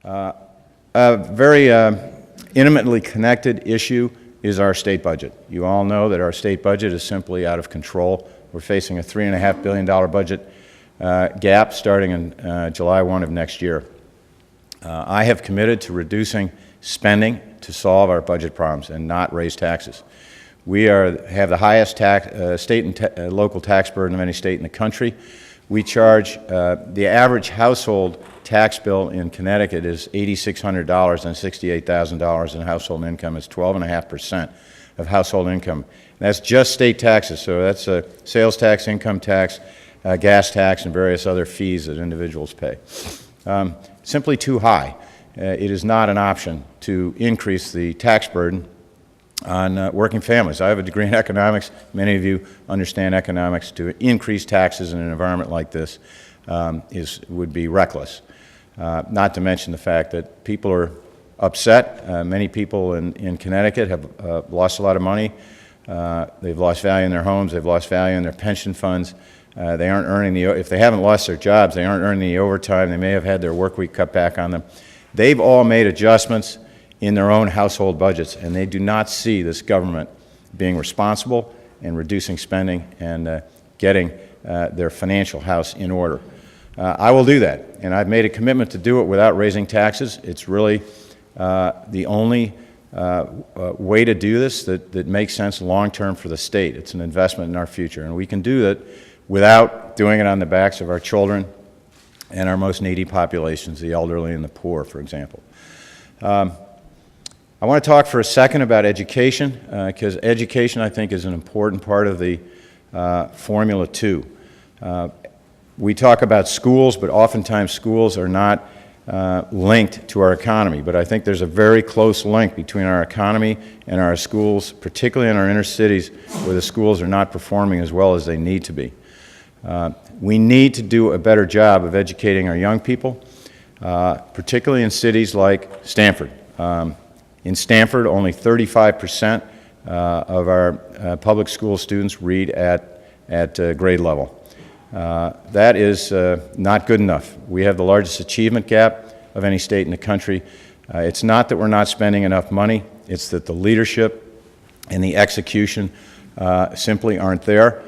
A very intimately connected issue is our state budget. You all know that our state budget is simply out of control. We're facing a $3.5 billion budget gap starting in July 1 of next year. I have committed to reducing spending to solve our budget problems and not raise taxes. We have the highest state and local tax burden of any state in the country. We charge, the average household tax bill in Connecticut is $8,600 and $68,000 in household income. It's 12.5% of household income. And that's just state taxes, so that's sales tax, income tax, gas tax, and various other fees that individuals pay. Simply too high. It is not an option to increase the tax burden on working families. I have a degree in economics. Many of you understand economics. To increase taxes in an environment like this would be reckless. Not to mention the fact that people are upset. Many people in Connecticut have lost a lot of money. They've lost value in their homes. They've lost value in their pension funds. They aren't earning if they haven't lost their jobs, they aren't earning the overtime. They may have had their work week cut back on them. They've all made adjustments in their own household budgets, and they do not see this government being responsible and reducing spending and getting their financial house in order. I will do that, and I've made a commitment to do it without raising taxes. It's really the only way to do this that makes sense long-term for the state. It's an investment in our future, and we can do that without doing it on the backs of our children and our most needy populations, the elderly and the poor, for example. I want to talk for a second about education, because education, I think, is an important part of the formula, too. We talk about schools, but oftentimes schools are not linked to our economy. But I think there's a very close link between our economy and our schools, particularly in our inner cities, where the schools are not performing as well as they need to be. We need to do a better job of educating our young people, particularly in cities like Stamford. In Stamford, only 35% of our public school students read at grade level. That is not good enough. We have the largest achievement gap of any state in the country. It's not that we're not spending enough money. It's that the leadership and the execution simply aren't there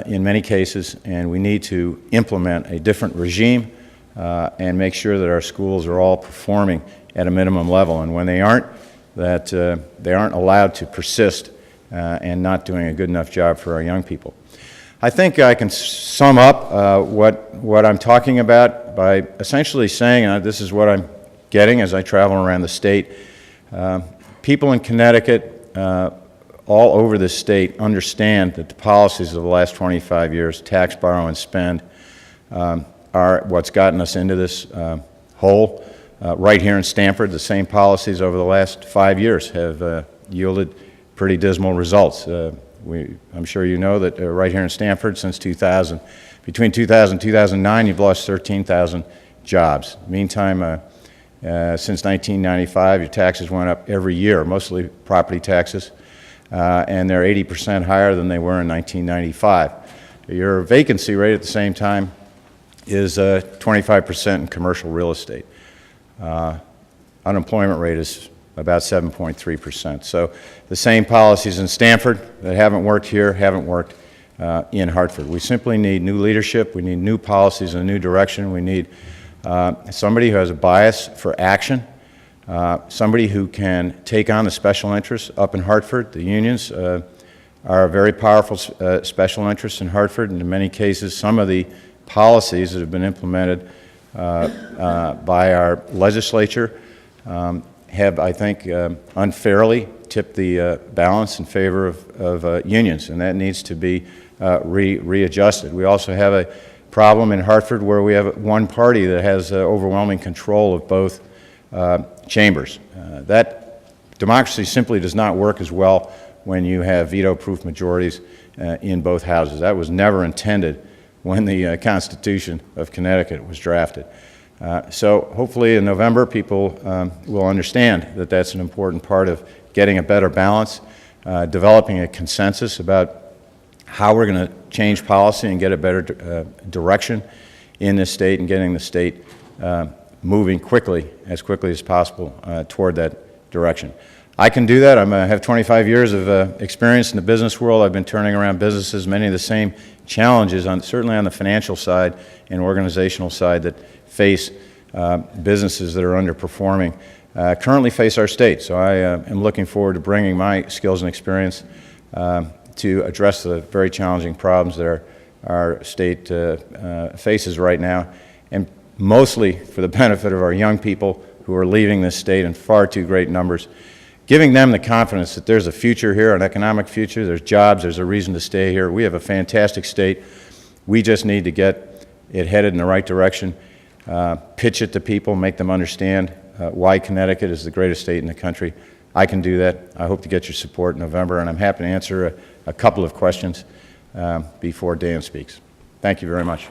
in many cases, and we need to implement a different regime and make sure that our schools are all performing at a minimum level. And when they aren't, that they aren't allowed to persist and not doing a good enough job for our young people. I think I can sum up what I'm talking about by essentially saying, this is what I'm getting as I travel around the state. People in Connecticut, all over the state, understand that the policies of the last 25 years, tax, borrow, and spend, are what's gotten us into this hole. Right here in Stamford, the same policies over the last 5 years have yielded pretty dismal results. I'm sure you know that right here in Stamford, since 2000, between 2000 and 2009, you've lost 13,000 jobs. Meantime, since 1995, your taxes went up every year, mostly property taxes, and they're 80% higher than they were in 1995. Your vacancy rate at the same time is 25% in commercial real estate. Unemployment rate is about 7.3%. So the same policies in Stamford that haven't worked here haven't worked in Hartford. We simply need new leadership. We need new policies and a new direction. We need somebody who has a bias for action, somebody who can take on the special interests up in Hartford. The unions are a very powerful special interest in Hartford, and in many cases some of the policies that have been implemented by our legislature have, I think, unfairly tipped the balance in favor of unions, and that needs to be readjusted. We also have a problem in Hartford where we have one party that has overwhelming control of both chambers. That democracy simply does not work as well when you have veto-proof majorities in both houses. That was never intended when the Constitution of Connecticut was drafted. So hopefully in November people will understand that that's an important part of getting a better balance, developing a consensus about how we're going to change policy and get a better direction in this state and getting the state moving as quickly as possible toward that direction. I can do that. I have 25 years of experience in the business world. I've been turning around businesses, many of the same challenges, certainly on the financial side and organizational side, that face businesses that are underperforming, currently face our state. So I am looking forward to bringing my skills and experience to address the very challenging problems that our state faces right now, and mostly for the benefit of our young people who are leaving this state in far too great numbers, giving them the confidence that there's a future here, an economic future, there's jobs, there's a reason to stay here. We have a fantastic state. We just need to get it headed in the right direction, pitch it to people, make them understand why Connecticut is the greatest state in the country. I can do that. I hope to get your support in November, and I'm happy to answer a couple of questions before Dan speaks. Thank you very much.